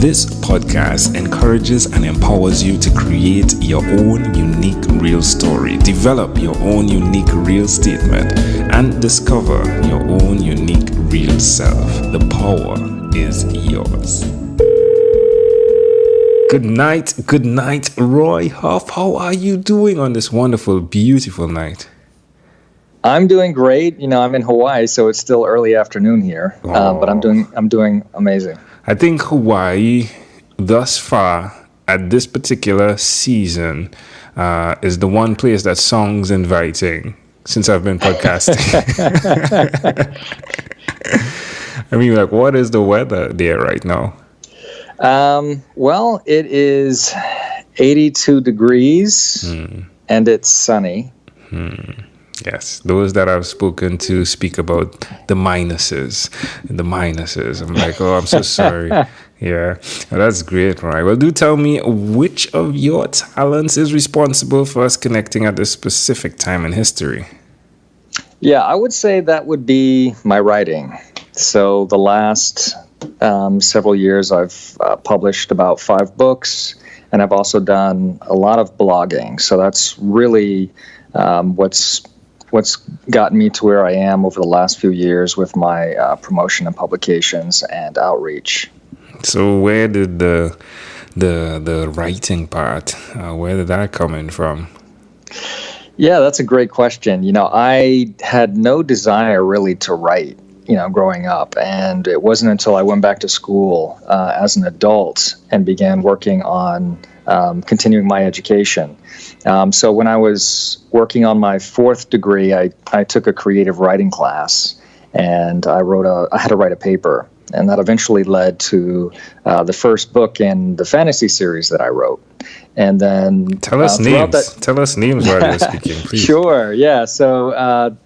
This podcast encourages and empowers you to create your own unique real story, develop your own unique real statement, and discover your own unique real self. The power is yours. Good night, Roy Huff. How are you doing on this wonderful, beautiful night? I'm doing great. I'm in Hawaii, so it's still early afternoon here. But I'm doing amazing. I think Hawaii, thus far, at this particular season, is the one place that sounds inviting since I've been podcasting. I mean, what is the weather there right now? Well, it is 82 degrees, and it's sunny. Yes, those that I've spoken to speak about the minuses. I'm like, oh, I'm so sorry. Yeah, well, that's great, right? Well, do tell me which of your talents is responsible for us connecting at this specific time in history? Yeah, I would say that would be my writing. So the last several years, I've published about 5 books, and I've also done a lot of blogging. So that's really what's gotten me to where I am over the last few years with my promotion and publications and outreach. So where did the writing part, where did that come in from? Yeah, that's a great question. I had no desire really to write, growing up. And it wasn't until I went back to school as an adult and began working on continuing my education. So when I was working on my 4th degree, I took a creative writing class, and I had to write a paper, and that eventually led to the first book in the fantasy series that I wrote. And then tell us names. Tell us names while you're speaking, please. Sure. Yeah. So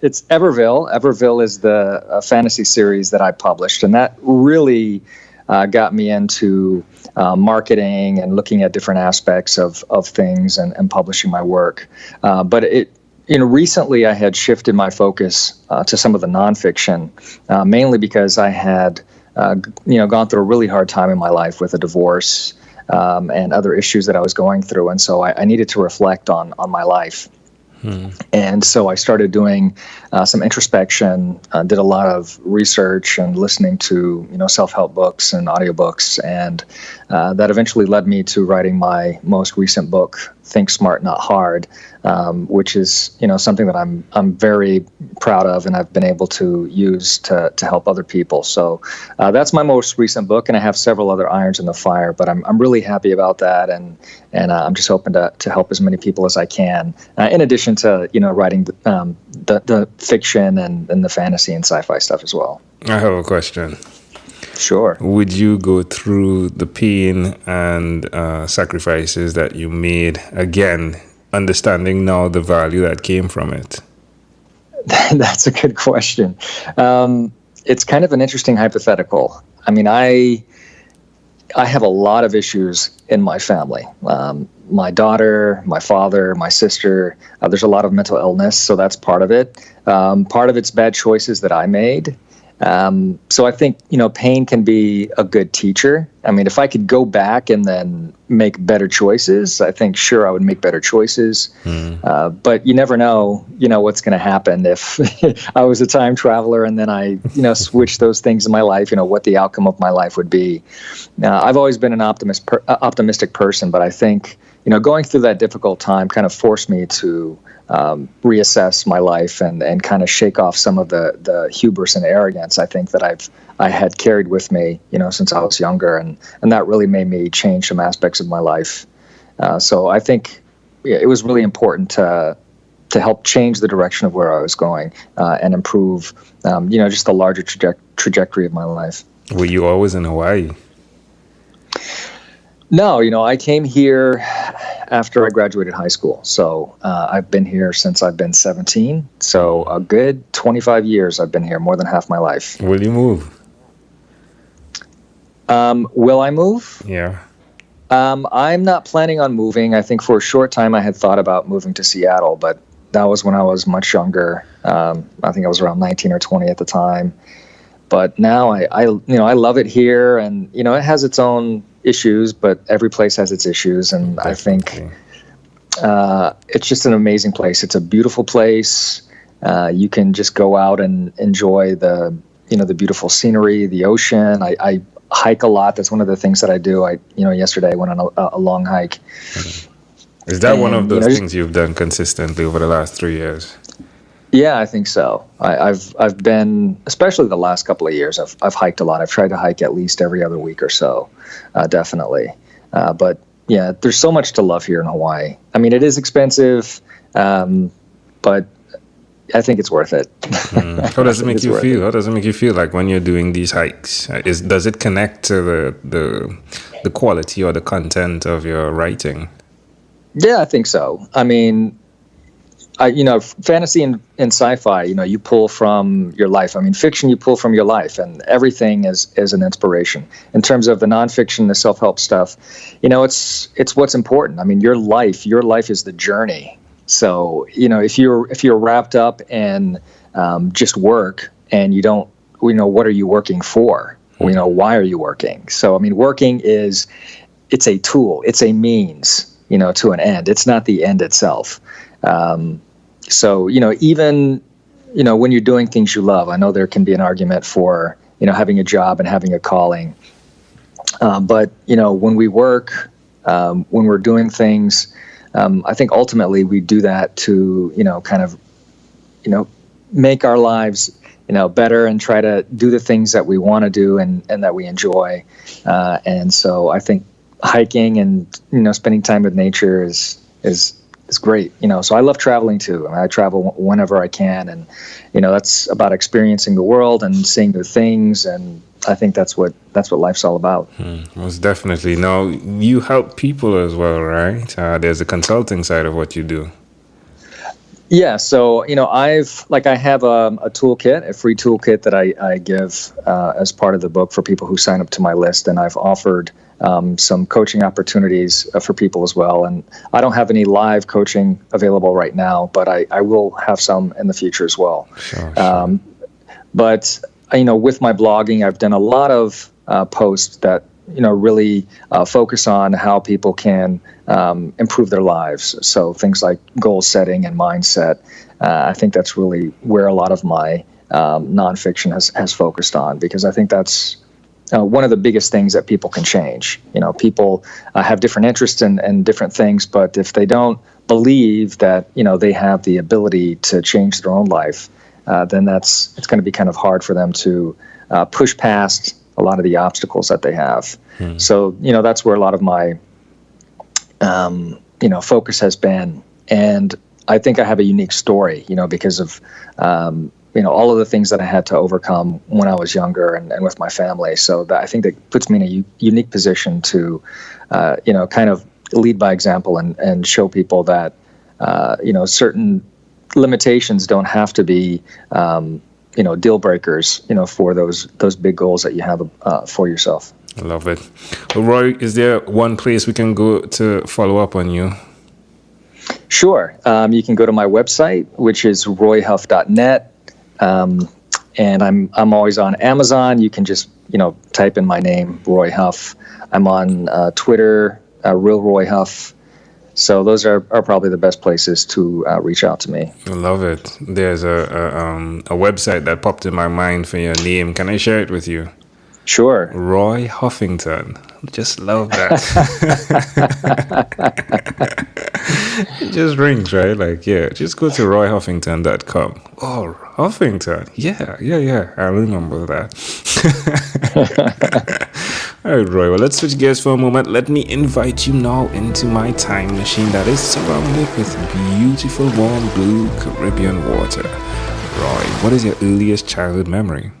it's Everville. Everville is the fantasy series that I published, and that really got me into marketing and looking at different aspects of things and publishing my work. But recently I had shifted my focus to some of the nonfiction, mainly because I had gone through a really hard time in my life with a divorce and other issues that I was going through, and so I needed to reflect on my life. And so I started doing some introspection, did a lot of research and listening to, self-help books and audiobooks. And that eventually led me to writing my most recent book, Think Smart, Not Hard, which is, something that I'm very proud of and I've been able to use to help other people. So that's my most recent book, and I have several other irons in the fire, but I'm really happy about that. And I'm just hoping to help as many people as I can, in addition to, writing the fiction and the fantasy and sci-fi stuff as well. I have a question. Sure. Would you go through the pain and sacrifices that you made, again, understanding now the value that came from it? That's a good question. It's kind of an interesting hypothetical. I mean, I have a lot of issues in my family. My daughter, my father, my sister, there's a lot of mental illness, so that's part of it. Part of it's bad choices that I made. So I think, pain can be a good teacher. I mean, if I could go back and then make better choices, I think, sure, I would make better choices. But you never know, what's going to happen if I was a time traveler and then I, switched those things in my life, what the outcome of my life would be. I've always been an optimistic person, but I think, going through that difficult time kind of forced me to reassess my life and kind of shake off some of the hubris and arrogance I think that I had carried with me, since I was younger, and that really made me change some aspects of my life. So I think it was really important to help change the direction of where I was going and improve, just the larger trajectory of my life. Were you always in Hawaii? No, I came here after I graduated high school. So I've been here since I've been 17. So a good 25 years I've been here, more than half my life. Will you move? Will I move? Yeah. I'm not planning on moving. I think for a short time I had thought about moving to Seattle, but that was when I was much younger. I think I was around 19 or 20 at the time. But now I love it here, and it has its own issues, but every place has its issues, and I think it's just an amazing place. It's a beautiful place. You can just go out and enjoy the beautiful scenery, the ocean. I hike a lot. That's one of the things that I do. Yesterday I went on a long hike. Is that one of those things you've done consistently over the last 3 years? Yeah, I think so. I've been, especially the last couple of years, I've hiked a lot. I've tried to hike at least every other week or so, definitely. But yeah, there's so much to love here in Hawaii. I mean, it is expensive, but I think it's worth it. How does it make you feel? How does it make you feel like when you're doing these hikes? Does it connect to the quality or the content of your writing? Yeah, I think so. I mean, fantasy and sci-fi, you pull from your life. I mean, fiction, you pull from your life, and everything is an inspiration. In terms of the nonfiction, the self-help stuff, it's what's important. I mean, your life is the journey. So, if you're wrapped up in just work and you don't, what are you working for? Why are you working? So, I mean, working it's a tool, it's a means, to an end. It's not the end itself. So, even, when you're doing things you love, I know there can be an argument for, having a job and having a calling. But, when we work, when we're doing things, I think ultimately we do that to, kind of, make our lives, better and try to do the things that we want to do and that we enjoy. And so I think hiking and, spending time with nature is great. So I love traveling too. I mean, I travel whenever I can, and, that's about experiencing the world and seeing new things. And I think that's what life's all about. Most definitely. Now, you help people as well, right? There's a consulting side of what you do. Yeah. So, I have a toolkit, a free toolkit that I give as part of the book for people who sign up to my list. And I've offered some coaching opportunities for people as well. And I don't have any live coaching available right now, but I will have some in the future as well. Sure. But, with my blogging, I've done a lot of posts that, really focus on how people can improve their lives. So things like goal setting and mindset. I think that's really where a lot of my nonfiction has focused on, because I think that's one of the biggest things that people can change. People have different interests and different things, but if they don't believe that, they have the ability to change their own life, then it's going to be kind of hard for them to push past a lot of the obstacles that they have. So, that's where a lot of my, focus has been. And I think I have a unique story, because of, all of the things that I had to overcome when I was younger and with my family. So I think that puts me in a unique position to, kind of lead by example and show people that, certain limitations don't have to be, deal breakers, for those big goals that you have for yourself. I love it. Well, Roy, is there one place we can go to follow up on you? Sure. You can go to my website, which is royhuff.net. And I'm always on Amazon. You can just, type in my name, Roy Huff. I'm on Twitter, Real Roy Huff. So those are probably the best places to reach out to me. I love it. There's a website that popped in my mind for your name. Can I share it with you? Sure. Roy Huffington. Just love that. It just rings, right? Just go to royhuffington.com. Oh, Huffington. Yeah. I remember that. All right, Roy. Well, let's switch gears for a moment. Let me invite you now into my time machine that is surrounded with beautiful, warm, blue Caribbean water. Roy, what is your earliest childhood memory?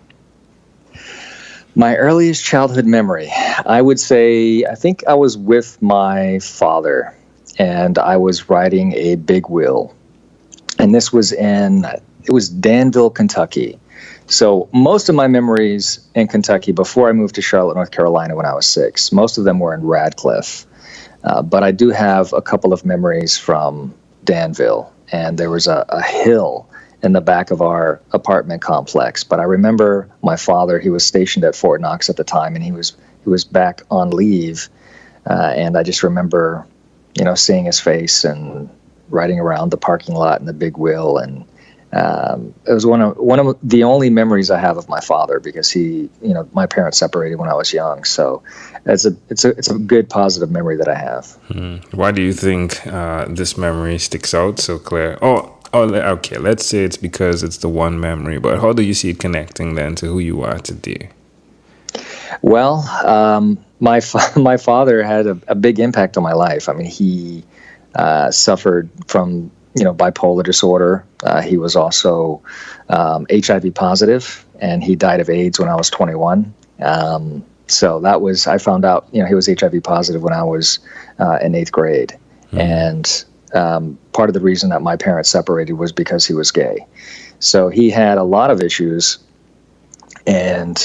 My earliest childhood memory, I would say, I think I was with my father, and I was riding a big wheel. And this was it was Danville, Kentucky. So most of my memories in Kentucky before I moved to Charlotte, North Carolina when I was 6, most of them were in Radcliffe. But I do have a couple of memories from Danville, and there was a hill in the back of our apartment complex. But I remember my father, he was stationed at Fort Knox at the time, and he was back on leave. And I just remember, seeing his face and riding around the parking lot in the big wheel, and it was one of the only memories I have of my father, because my parents separated when I was young. So it's a good positive memory that I have. Why do you think this memory sticks out so clear? Okay. Let's say it's because it's the one memory, but how do you see it connecting then to who you are today? Well, my father had a big impact on my life. I mean, he suffered from bipolar disorder. He was also HIV positive, and he died of AIDS when I was 21. So I found out he was HIV positive when I was in 8th grade, and part of the reason that my parents separated was because he was gay. So he had a lot of issues, and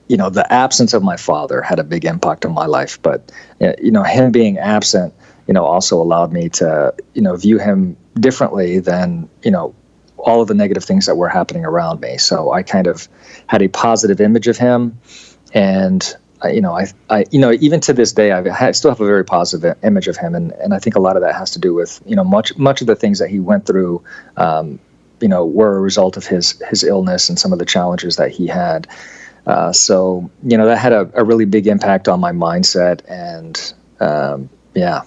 the absence of my father had a big impact on my life. But him being absent, also allowed me to view him differently than all of the negative things that were happening around me. So I kind of had a positive image of him, and I even to this day I still have a very positive image of him, and I think a lot of that has to do with much of the things that he went through were a result of his illness and some of the challenges that he had. So that had a really big impact on my mindset, and yeah.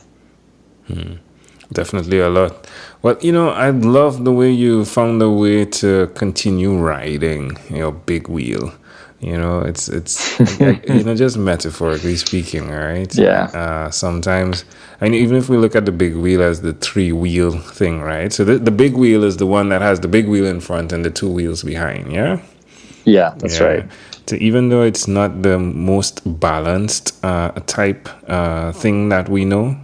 Definitely a lot. Well, I love the way you found a way to continue riding your big wheel. It's just metaphorically speaking, right? Yeah. Sometimes, even if we look at the big wheel as the 3-wheel thing, right? So the big wheel is the one that has the big wheel in front and the 2 wheels behind, yeah? Yeah, that's right. So even though it's not the most balanced type thing that we know,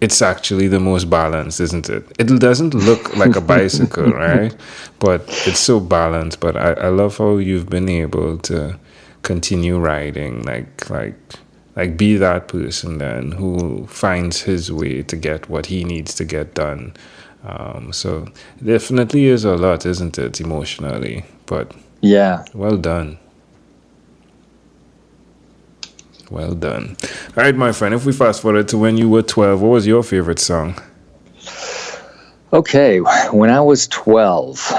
it's actually the most balanced, isn't it? It doesn't look like a bicycle, right? But it's so balanced. But I love how you've been able to continue riding, like be that person then who finds his way to get what he needs to get done. So definitely is a lot, isn't it, emotionally? But yeah, well done. Well done. All right, my friend, if we fast forward to when you were 12, what was your favorite song? Okay, when I was 12,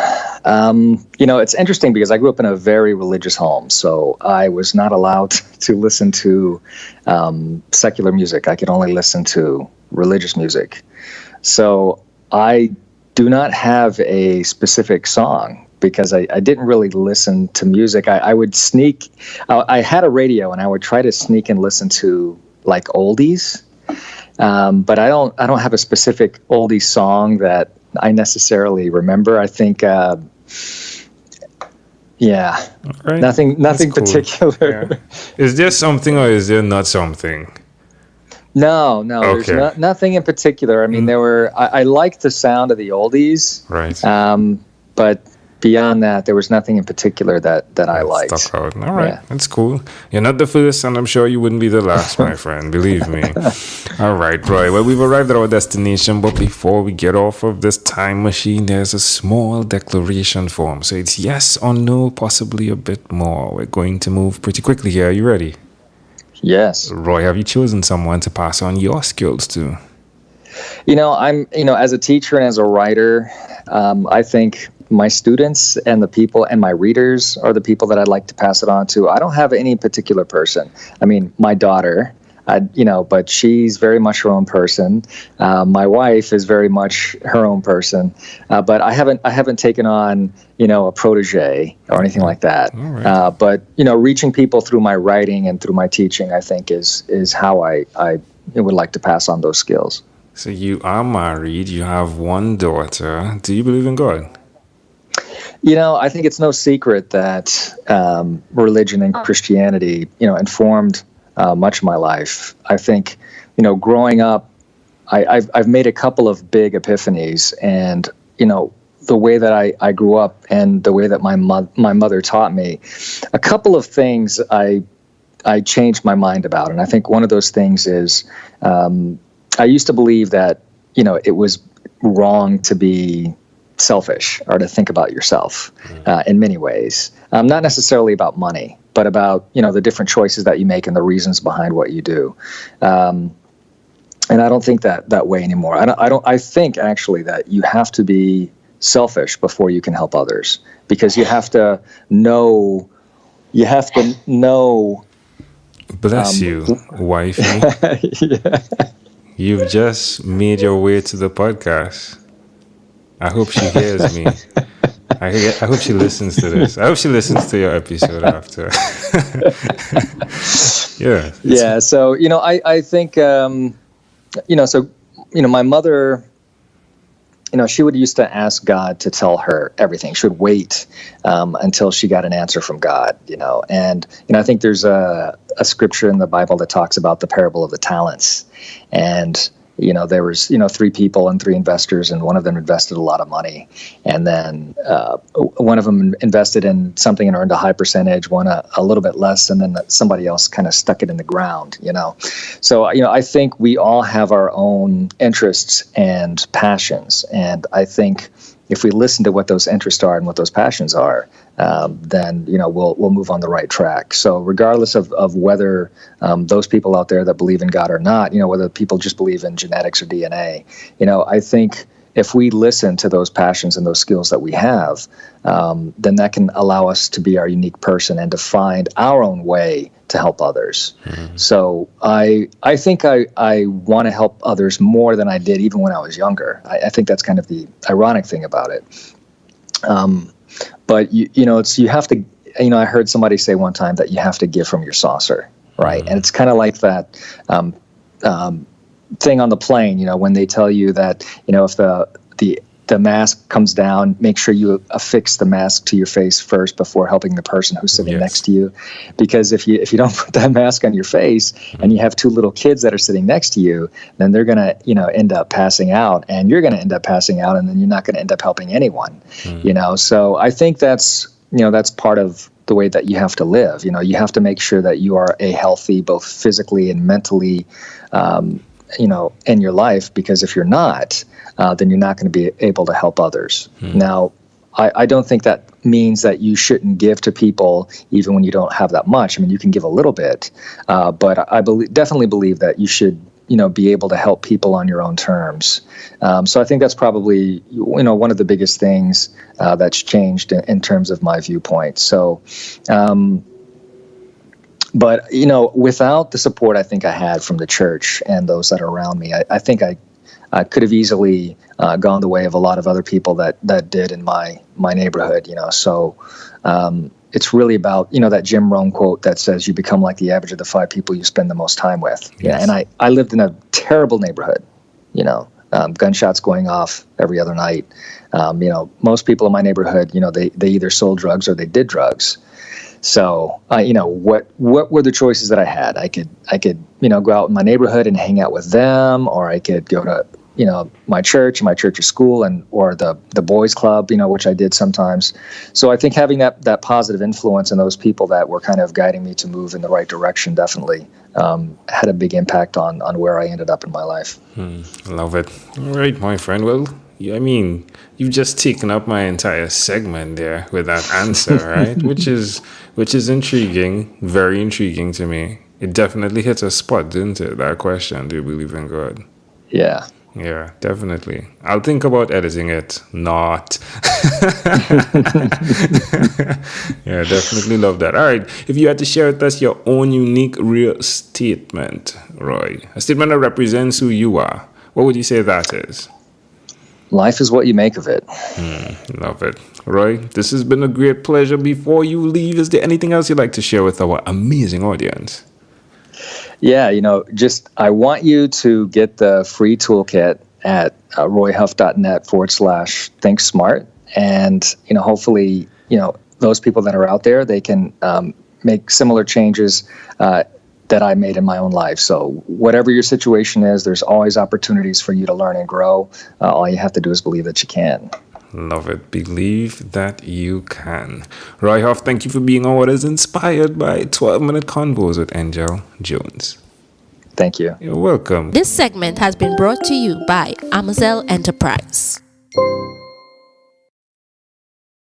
it's interesting because I grew up in a very religious home, so I was not allowed to listen to secular music. I could only listen to religious music. So I do not have a specific song, because I didn't really listen to music. I would sneak. I had a radio, and I would try to sneak and listen to like oldies. But I don't have a specific oldie song that I necessarily remember. I think, right. nothing Cool. particular. Yeah. Is there something or is there not something? No, Okay. There's nothing in particular. I mean, I liked the sound of the oldies, right? But beyond that, there was nothing in particular that I liked. Stuck out. All right, That's cool. You're not the first, and I'm sure you wouldn't be the last, my friend. Believe me. All right, Roy. Well, we've arrived at our destination, but before we get off of this time machine, there's a small declaration form. So it's yes or no, possibly a bit more. We're going to move pretty quickly here. Are you ready? Yes. Roy, have you chosen someone to pass on your skills to? I'm as a teacher and as a writer, I think my students and the people and my readers are the people that I'd like to pass it on to. I don't have any particular person. I mean, my daughter, but she's very much her own person. My wife is very much her own person. But I haven't taken on, a protege or anything like that. Right. But, reaching people through my writing and through my teaching, I think is how I would like to pass on those skills. So you are married. You have one daughter. Do you believe in God? I think it's no secret that religion and Christianity, informed much of my life. I think, growing up, I've made a couple of big epiphanies, and the way that I grew up and the way that my mother taught me, a couple of things I changed my mind about, and I think one of those things is I used to believe that it was wrong to be selfish or to think about yourself in many ways. Not necessarily about money, but about, the different choices that you make and the reasons behind what you do. And I don't think that way anymore. I think actually that you have to be selfish before you can help others, because you have to know. Bless you, wifey. Yeah. You've just made your way to the podcast. I hope she hears me. I hope she listens to this. I hope she listens to your episode after. Yeah. Yeah. So, I think, my mother, she would used to ask God to tell her everything. She would wait until she got an answer from God, And, I think there's a scripture in the Bible that talks about the parable of the talents. And, there was, 3 people and 3 investors, and one of them invested a lot of money. And then one of them invested in something and earned a high percentage, one a little bit less, and then somebody else kind of stuck it in the ground, So, I think we all have our own interests and passions. And I think if we listen to what those interests are and what those passions are, then we'll move on the right track. So regardless of whether those people out there that believe in God or not, whether people just believe in genetics or DNA, I think if we listen to those passions and those skills that we have, then that can allow us to be our unique person and to find our own way to help others. Mm-hmm. So I think I want to help others more than I did even when I was younger. I think that's kind of the ironic thing about it. But you have to, I heard somebody say one time that you have to give from your saucer, right? Mm-hmm. And it's kind of like that thing on the plane, when they tell you that, if the mask comes down, make sure you affix the mask to your face first before helping the person who's sitting next to you. Because if you don't put that mask on your face and you have 2 little kids that are sitting next to you, then they're going to, end up passing out, and you're going to end up passing out, and then you're not going to end up helping anyone, So I think that's part of the way that you have to live. You have to make sure that you are a healthy, both physically and mentally, in your life, because if you're not, then you're not going to be able to help others. Now, I don't think that means that you shouldn't give to people even when you don't have that much. I mean, you can give a little bit, but I definitely believe that you should, be able to help people on your own terms. So I think that's probably, one of the biggest things that's changed in terms of my viewpoint. So, but, without the support I think I had from the church and those that are around me, I think I could have easily gone the way of a lot of other people that did in my neighborhood, So it's really about, that Jim Rohn quote that says you become like the average of the 5 people you spend the most time with. Yes. Yeah, and I lived in a terrible neighborhood, gunshots going off every other night. Most people in my neighborhood, they either sold drugs or they did drugs. So, what were the choices that I had? I could, go out in my neighborhood and hang out with them, or I could go to, my church or school, or the boys club, which I did sometimes. So I think having that positive influence and those people that were kind of guiding me to move in the right direction definitely had a big impact on where I ended up in my life. Love it. All right, my friend. Well, you've just taken up my entire segment there with that answer, right? which is intriguing, very intriguing to me. It definitely hit a spot, didn't it? That question, do you believe in God? Yeah. Yeah, definitely. I'll think about editing it. Not. Yeah, definitely love that. All right. If you had to share with us your own unique real statement, Roy, a statement that represents who you are, what would you say that is? Life is what you make of it. Love it. Roy, this has been a great pleasure. Before you leave, is there anything else you'd like to share with our amazing audience? Yeah, I want you to get the free toolkit at royhuff.net/think smart. And, hopefully, those people that are out there, they can make similar changes that I made in my own life. So whatever your situation is, there's always opportunities for you to learn and grow. All you have to do is believe that you can. Love it. Believe that you can. Roy Huff, thank you for being on what is inspired by 12-Minute Convos with Angel Jones. Thank you. You're welcome. This segment has been brought to you by Amazel Enterprise.